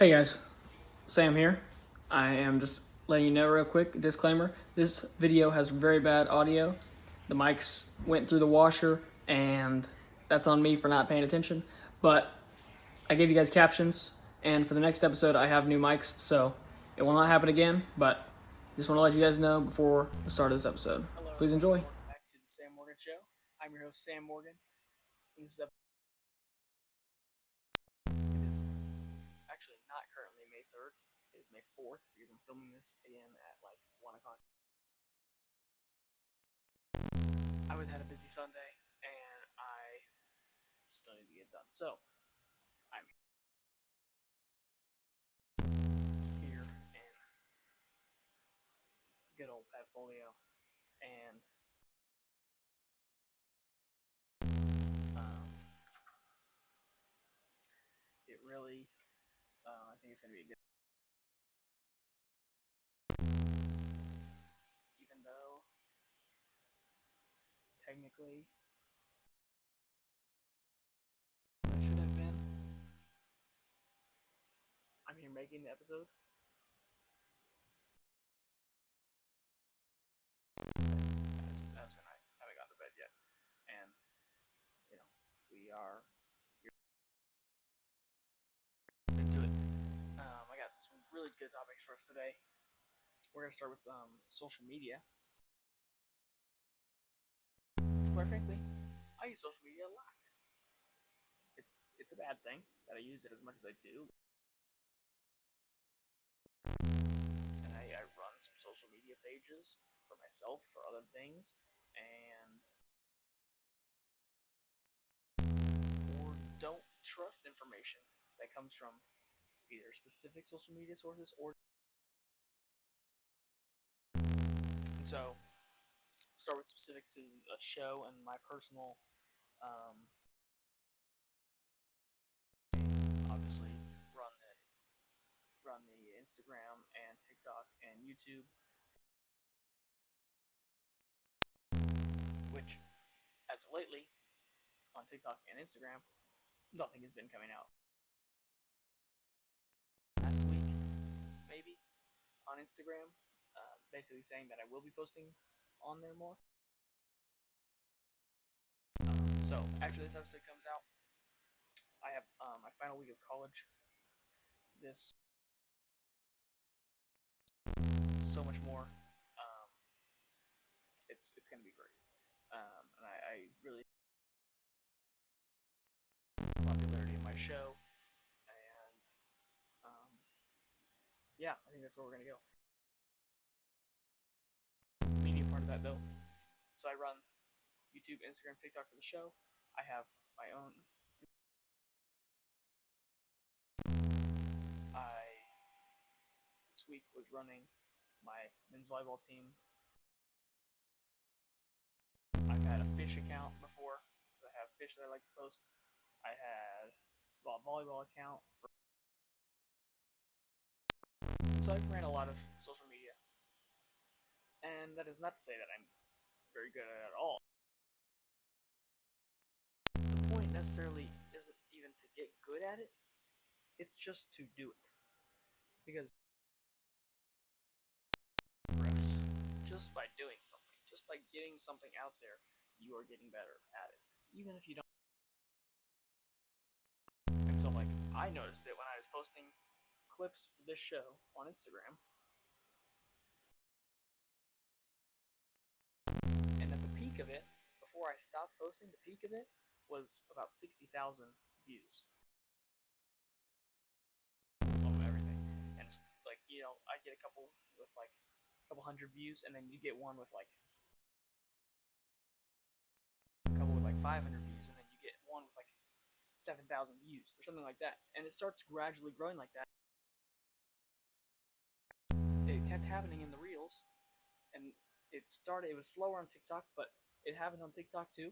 Hey guys, Sam here. I am just letting you know real quick, disclaimer, this video has very bad audio. The mics went through the washer and that's on me for not paying attention, but I gave you guys captions and for the next episode I have new mics, so it will not happen again, but just want to let you guys know before the start of this episode. Hello, Please enjoy. welcome back to the Sam Morgan Show. I'm your host, Sam Morgan. And this is it is actually not currently May 3rd. It is May 4th because I'm filming this again at like 1 o'clock. I had a busy Sunday and I still need to get done. So, I'm here in good old Portfolio and it really, I think it's going to be a good. Even though technically I should have been. I'm here making the episode. As and I haven't gone to bed yet, and you know we are into it. I got some really good topics for us today. We're gonna start with social media. Quite frankly, I use social media a lot. It's a bad thing that I use it as much as I do. And I run some social media pages for myself, for other things, and or don't trust information that comes from either specific social media sources or. And so, start with specifics to a show and my personal. Obviously, run the Instagram and TikTok and YouTube, which, as of lately, on TikTok and Instagram, nothing has been coming out. Last week, maybe, on Instagram, basically saying that I will be posting on there more. So, after this episode comes out, I have my final week of college. This so much more. It's gonna be great, and I really popularity of my show, and yeah, I think that's where we're gonna go. Media part of that though. So I run YouTube, Instagram, TikTok for the show. I have my own. I this week was running my men's volleyball team. I've had a fish account before. I have fish that I like to post. I had a volleyball account. So I've ran a lot of social media. And that is not to say that I'm very good at it all. The point necessarily isn't even to get good at it. It's just to do it. Because just by doing something, just by getting something out there, you are getting better at it. Even if you don't. And so like I noticed it when I was posting clips for this show on Instagram. And at the peak of it, before I stopped posting, the peak of it was about 60,000 views. Of everything. And it's like, I get a couple with like a couple hundred views, and then you get one with like a couple with like 500 views, and then you get one with like 7,000 views, or something like that. And it starts gradually growing like that. It kept happening in the reels, and it was slower on TikTok, but it happened on TikTok too.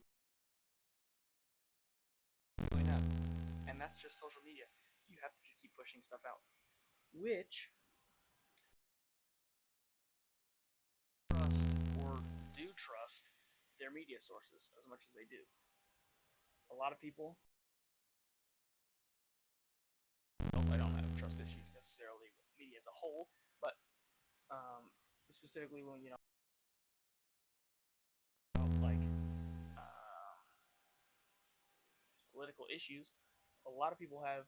And that's just social media. You have to just keep pushing stuff out. Which trust or do trust their media sources as much as they do. A lot of people I don't have trust issues. whole, but specifically when like political issues, a lot of people have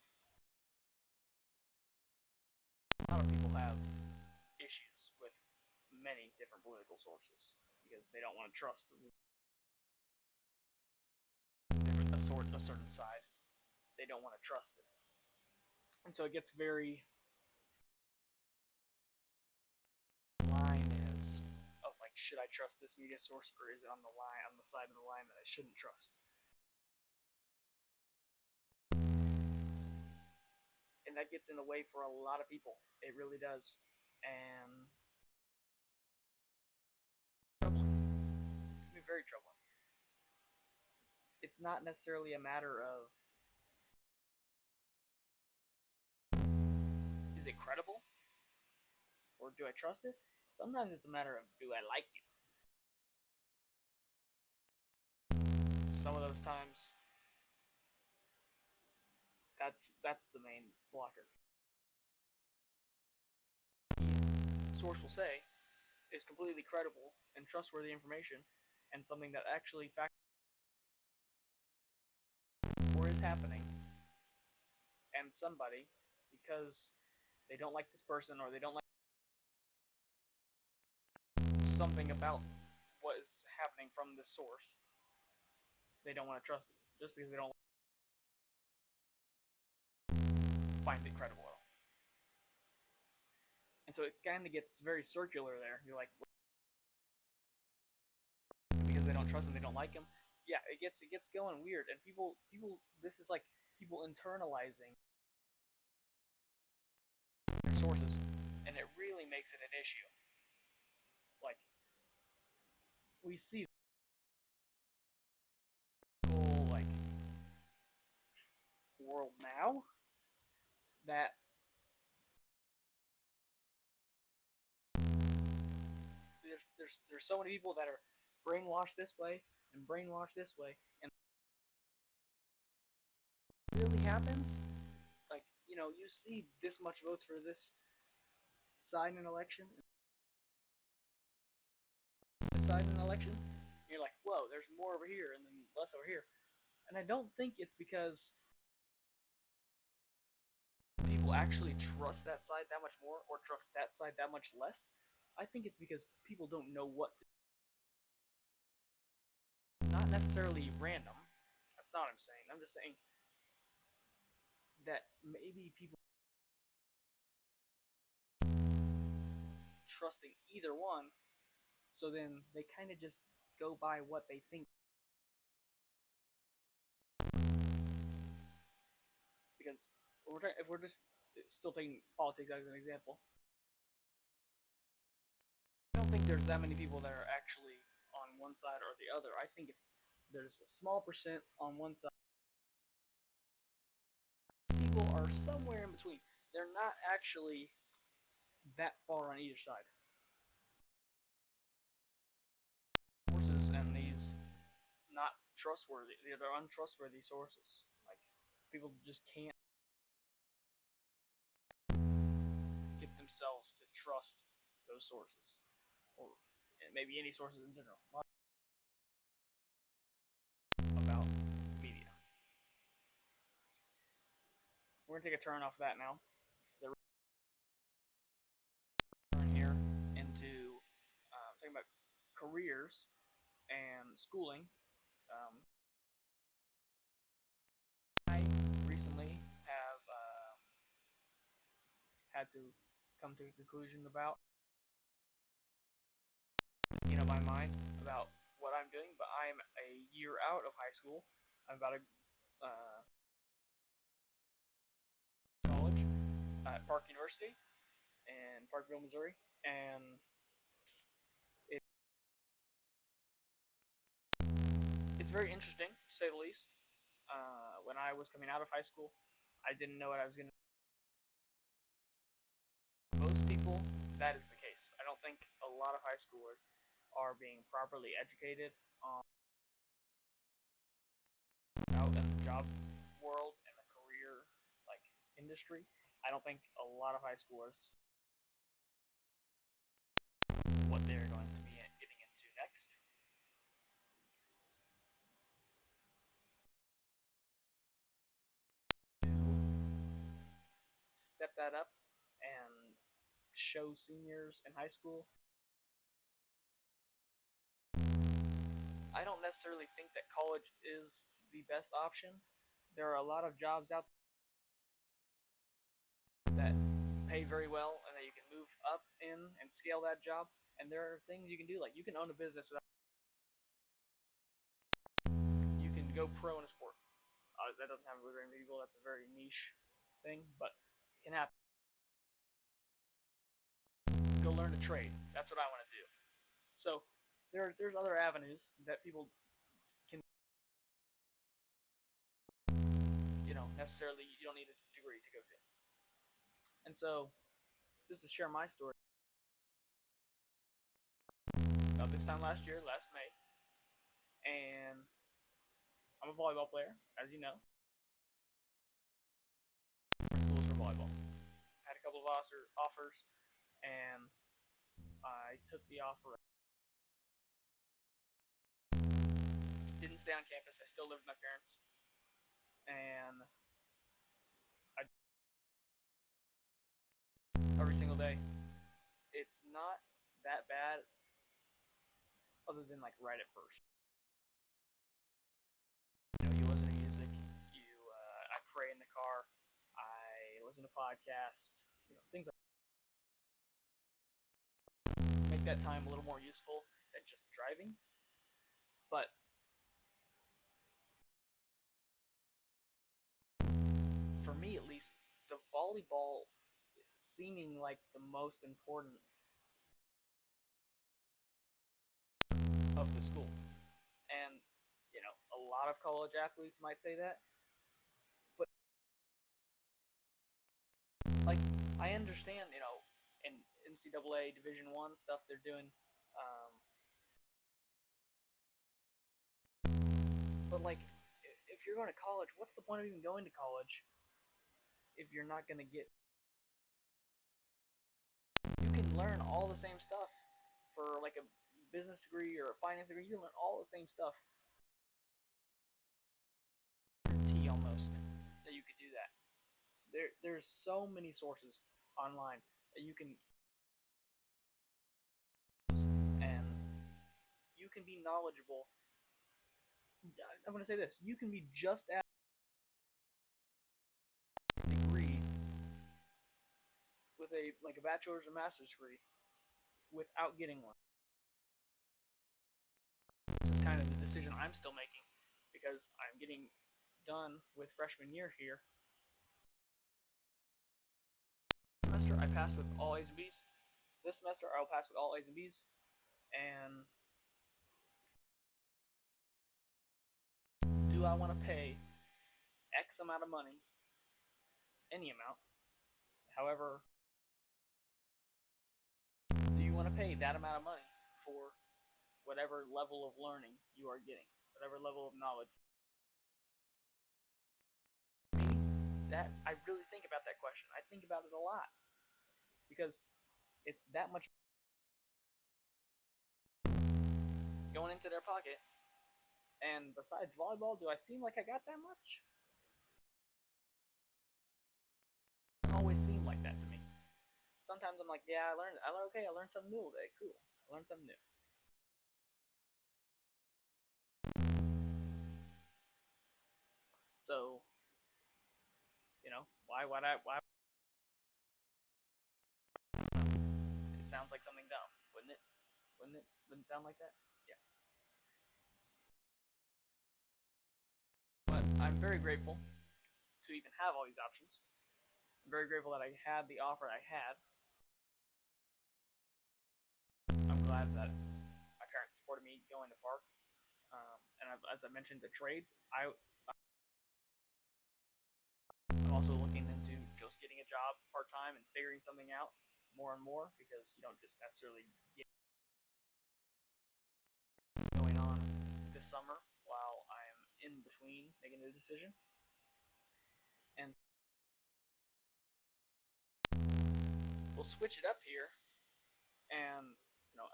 issues with many different political sources because they don't want to trust a certain side. They don't want to trust it, and so it gets very line is of like, should I trust this media source or is it on the side of the line that I shouldn't trust? And that gets in the way for a lot of people. It really does, and troubling. It can be very troubling. It's not necessarily a matter of is it credible or do I trust it? Sometimes it's a matter of do I like you? Some of those times that's the main blocker. The source will say is completely credible and trustworthy information and something that actually or is happening, and somebody, because they don't like this person or they don't like something about what is happening from this source, they don't want to trust it just because they don't find it credible at all. And so it kind of gets very circular there. You're like, because they don't trust him, they don't like him. Yeah, it gets going weird, and people, this is like people internalizing their sources, and it really makes it an issue. Like we see people like world now that there's so many people that are brainwashed this way and brainwashed this way, and it really happens. Like you see this much votes for this side in an election, this side in an election. And you're like, whoa, there's more over here and then less over here. And I don't think it's because people actually trust that side that much more or trust that side that much less. I think it's because people don't know what to do. Not necessarily random. That's not what I'm saying. I'm just saying that maybe people trusting either one, so then they kind of just go by what they think. Because if we're just still taking politics as an example, I don't think there's that many people that are actually on one side or the other. I think there's a small percent on one side. People are somewhere in between. They're not actually that far on either side. Sources and these not trustworthy, they're untrustworthy sources. Like people just can't get themselves to trust those sources, or maybe any sources in general. About media. We're gonna take a turn off that now. The turn here into talking about careers and schooling. I recently have had to come to a conclusion about my mind about what I'm doing, but I'm a year out of high school. I'm about to college at Park University in Parkville, Missouri, and it's very interesting to say the least. When I was coming out of high school, I didn't know what I was going to. Most people, that is the case. I don't think a lot of high schoolers are being properly educated out in the job world and the career industry. I don't think a lot of high schoolers that up and show seniors in high school. I don't necessarily think that college is the best option. There are a lot of jobs out that pay very well and that you can move up in and scale that job. And there are things you can do, like you can own a business without. You can go pro in a sport. That doesn't happen with very many people. That's a very niche thing, but it can happen. Go learn a trade. That's what I want to do. So there's other avenues that people can, necessarily you don't need a degree to go to. And so, just to share my story, about this time last year, last May, and I'm a volleyball player, as you know. Schools for volleyball. Had a couple of offers, and I took the offer. Didn't stay on campus. I still lived with my parents, and every single day. It's not that bad, other than like right at first. You listen to music. I pray in the car. I listen to podcasts. Things like make that time a little more useful than just driving. But for me, at least, the volleyball seeming like the most important of the school. And, a lot of college athletes might say that. But, like, I understand, in NCAA Division I stuff they're doing. But, like, if you're going to college, what's the point of even going to college if you're not going to get. You can learn all the same stuff for, like, a business degree or a finance degree. You can learn all the same stuff. Almost that you could do that. There's so many sources online that you can, and you can be knowledgeable. I'm going to say this: you can be just as degree with a bachelor's or master's degree without getting one. This is kind of the decision I'm still making because I'm getting done with freshman year here. Semester I passed with all A's and B's. This semester I'll pass with all A's and B's, and do I want to pay X amount of money, any amount, however, do you want to pay that amount of money for whatever level of learning you are getting, whatever level of knowledge? That I really think about that question. I think about it a lot because it's that much going into their pocket. And besides volleyball, do I seem like I got that much? It doesn't always seem like that to me. Sometimes I'm like, yeah, I learned something new today. Cool. I learned something new. So, why? It sounds like something dumb, wouldn't it? Wouldn't it sound like that? Yeah. But I'm very grateful to even have all these options. I'm very grateful that I had the offer I had. I'm glad that my parents supported me going to Park. And as I mentioned, the trades, I'm also looking into just getting a job part-time and figuring something out more and more because you don't just necessarily get going on this summer while I'm in between making a decision. And we'll switch it up here. And,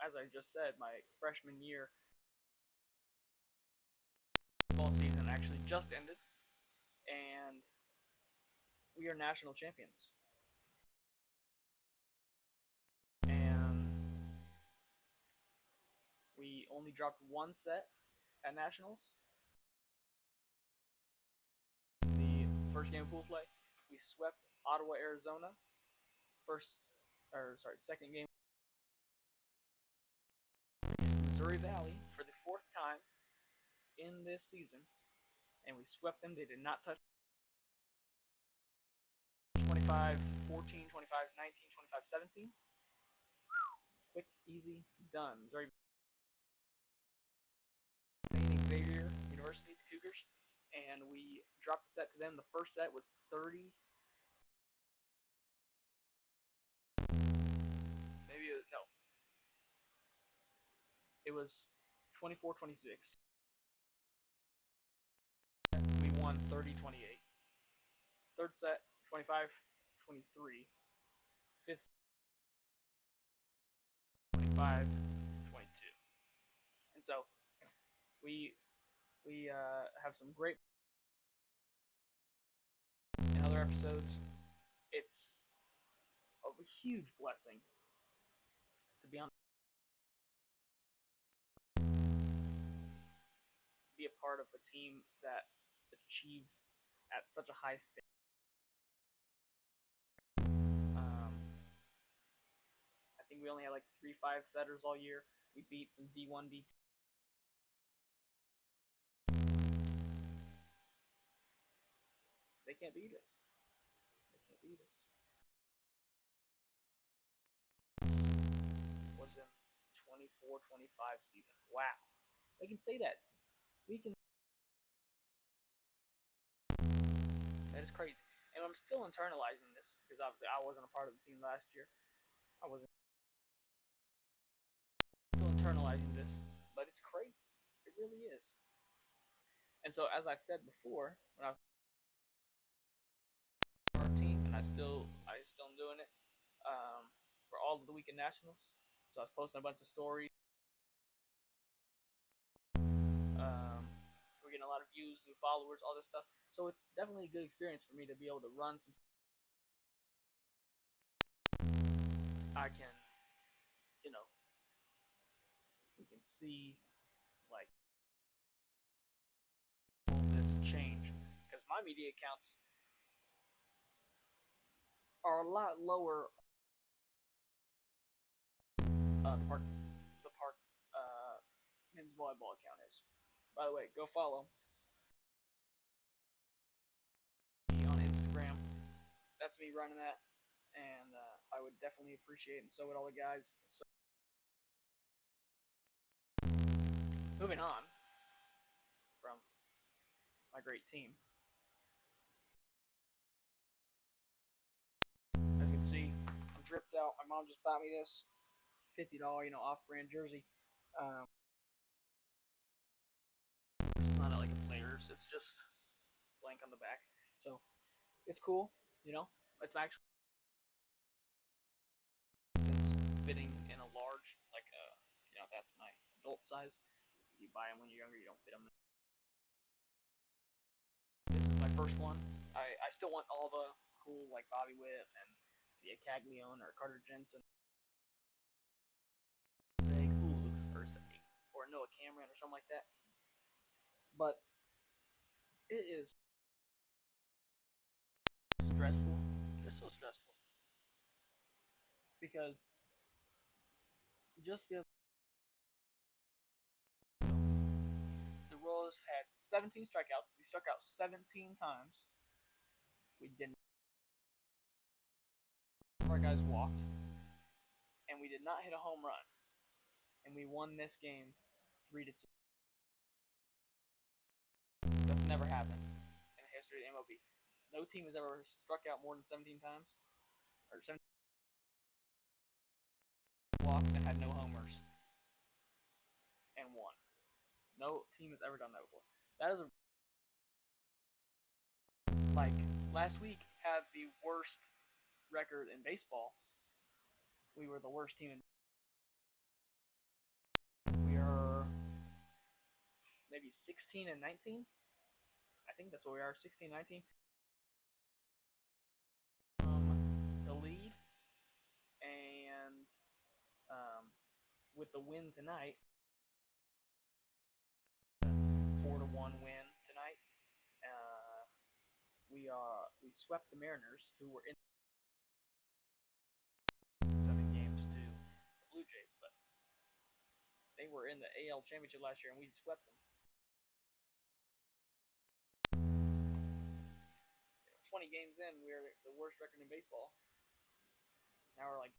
as I just said, my freshman year football season actually just ended. And we are national champions. only dropped one set at nationals. The first game of pool play, we swept Ottawa, Arizona. Second game, Missouri Valley for the fourth time in this season, and we swept them. They did not touch 25-14, 25-19, 25-17. Quick, easy, done. Missouri Xavier University, the Cougars, and we dropped the set to them. The first set was 30. It was 24-26. We won 30-28. Third set, 25-23. Fifth set, 25-22. And so we have some great in other episodes. It's a huge blessing to be on. Be a part of a team that achieved at such a high standard. I think we only had like 3 5-setters all year. We beat some D1, D2. They can't beat us. They can't beat us. Was in 24-25 season. Wow. They can say that. We can. That is crazy. And I'm still internalizing this because obviously I wasn't a part of the team last year. I wasn't still internalizing this, but it's crazy. It really is. And so, as I said before, when I was on our team, and I still am doing it for all of the weekend nationals. So I was posting a bunch of stories. We're getting a lot of views, new followers, all this stuff. So it's definitely a good experience for me to be able to run some. I can, we can see like this change because my media accounts are a lot lower. The park men's volleyball account is. By the way, go follow me on Instagram. That's me running that, and I would definitely appreciate it, and so would all the guys. So, moving on from my great team. As you can see, I'm dripped out. My mom just bought me this $50, off-brand jersey. It's not like a player's. It's just blank on the back. So it's cool. It's actually since fitting in a large, that's my adult size. You buy them when you're younger, you don't fit them. This is my first one. I still want all the cool like Bobby Witt and the Caglione or Carter Jensen. Or Noah Cameron or something like that. But it is stressful. It's so stressful. Because just the Royals had 17 strikeouts. We struck out 17 times. We didn't. Our guys walked. And we did not hit a home run. And we won this game 3-2. That's never happened in the history of the MLB. No team has ever struck out more than 17 times, or 17 walks and had no homers, and won. No team has ever done that before. That is like last week had the worst record in baseball. We were the worst team in. We are maybe 16-19. I think that's what we are, 16-19. The lead, and with the win tonight, one win tonight. We swept the Mariners, who were in 7 games to the Blue Jays, but they were in the AL Championship last year, and we swept them. 20 games in, we're the worst record in baseball. Now we're like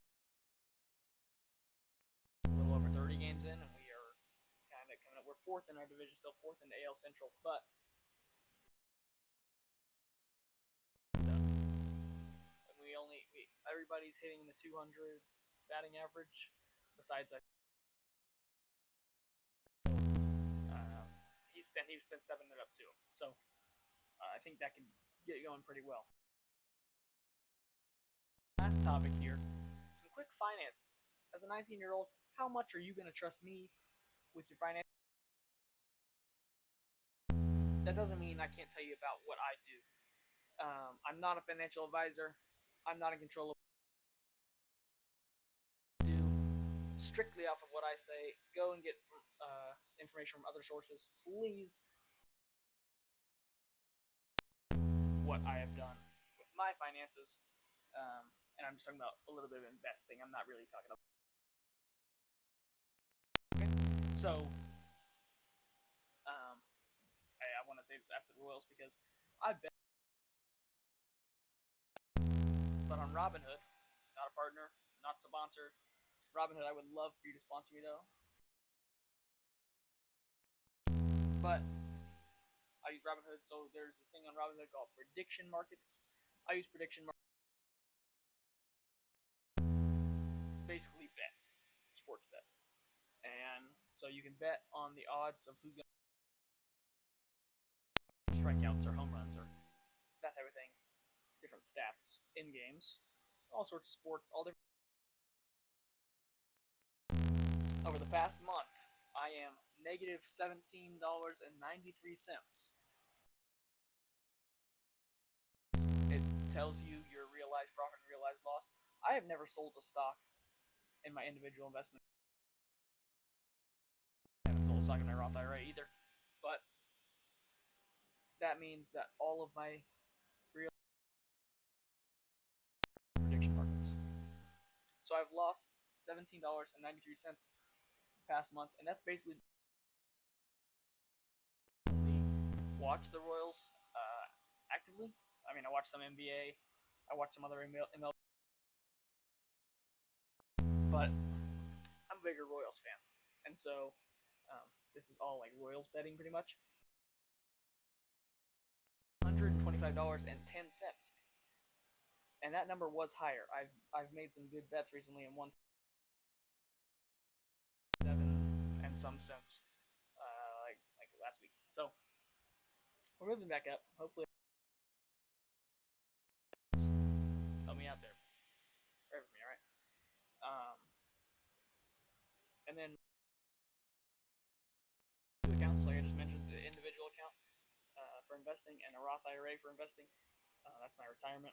a little over 30 games in, and we are kind of coming up. We're fourth in our division, still fourth in the AL Central, but everybody's hitting the 200s batting average. Besides, he's been 7 it up too. So I think that can get going pretty well. Last topic here: some quick finances. As a 19-year-old, how much are you going to trust me with your finances? That doesn't mean I can't tell you about what I do. I'm not a financial advisor. I'm not in control of what I do. Strictly off of what I say. Go and get information from other sources. Please. What I have done with my finances. And I'm just talking about a little bit of investing. I'm not really talking about. Okay. So, I want to say this after the Royals because I've been. But on Robinhood, not a partner, not sponsored. Robinhood, I would love for you to sponsor me though. But I use Robinhood, so there's this thing on Robinhood called prediction markets. I use prediction markets. Basically bet, sports bet. And so you can bet on the odds of who's going to strikeouts or home runs or that type of thing. Different stats in games, all sorts of sports, all different. Over the past month, I am negative $17.93. It tells you your realized profit and realized loss. I have never sold a stock in my individual investment. I haven't sold a stock in my Roth IRA either, but that means that all of my prediction markets. So I've lost $17.93 past month, and that's basically watch the Royals actively. I mean, I watch some NBA, I watch some other ML, but I'm a bigger Royals fan, and so this is all like Royals betting pretty much. $125.10. And that number was higher. I've made some good bets recently and won 7 and some cents like last week. So we're moving back up. Hopefully, help me out there. Pray for me, all right? And then 2 accounts, like I just mentioned, the individual account for investing and a Roth IRA for investing. That's my retirement.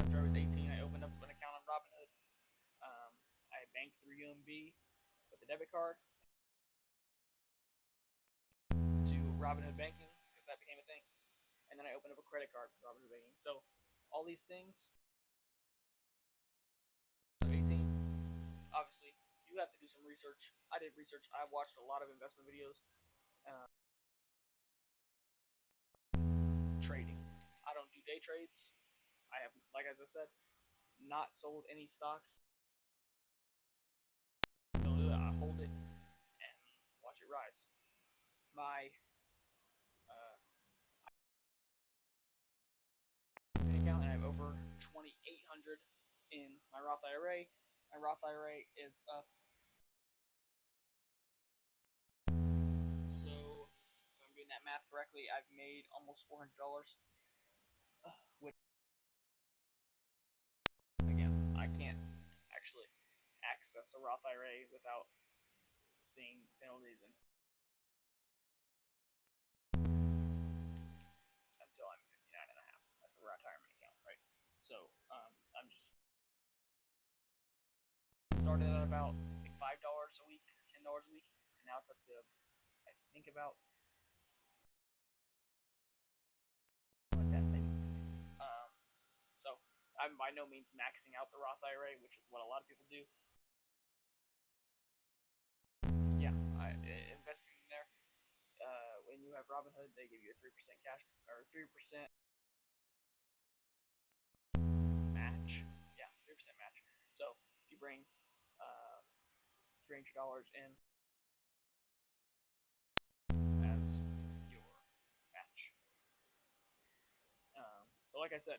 After I was 18, I opened up an account on Robinhood. I banked through UMB with a debit card to Robinhood banking because that became a thing, and then I opened up a credit card for Robinhood banking. So all these things. 18. Obviously, you have to do some research. I did research. I watched a lot of investment videos. Trading. I don't do day trades. I have, like I just said, not sold any stocks. Don't do that. I hold it and watch it rise. My account, and I have over 2,800 in my Roth IRA. My Roth IRA is up. So, if I'm doing that math correctly, I've made almost $400. Which, again, I can't actually access a Roth IRA without seeing penalties and until I'm 59 and a half. That's a retirement account, right? So, I'm just started at about $5 a week, $10 a week, and now it's up to think about like that maybe. So I'm by no means maxing out the Roth IRA, which is what a lot of people do. Yeah, investing in there. When you have Robinhood, they give you a 3% cash or 3% match. Yeah, 3% match. So if you bring $300 in as your match. So like I said,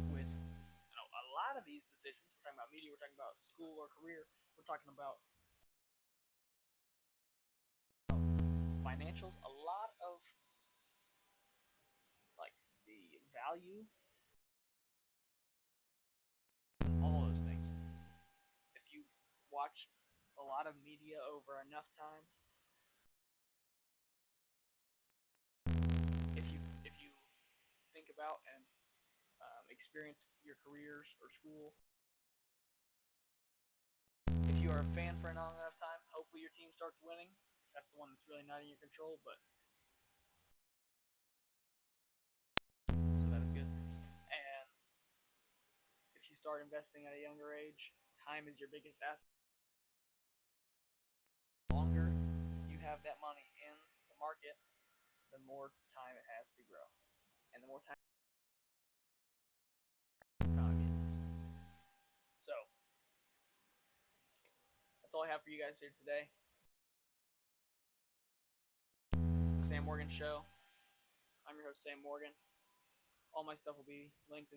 with a lot of these decisions, we're talking about media, we're talking about school or career, we're talking about financials, a lot of like the value, all those things. If you watch a lot of media over enough time, if you think about and experience your careers or school, if you are a fan for a long enough time, hopefully your team starts winning. That's the one that's really not in your control, but so that is good. And if you start investing at a younger age, time is your biggest asset. The longer you have that money in the market, the more time it has to grow. And the more time so that's all I have for you guys here today. The Sam Morgan Show. I'm your host, Sam Morgan. All my stuff will be linked in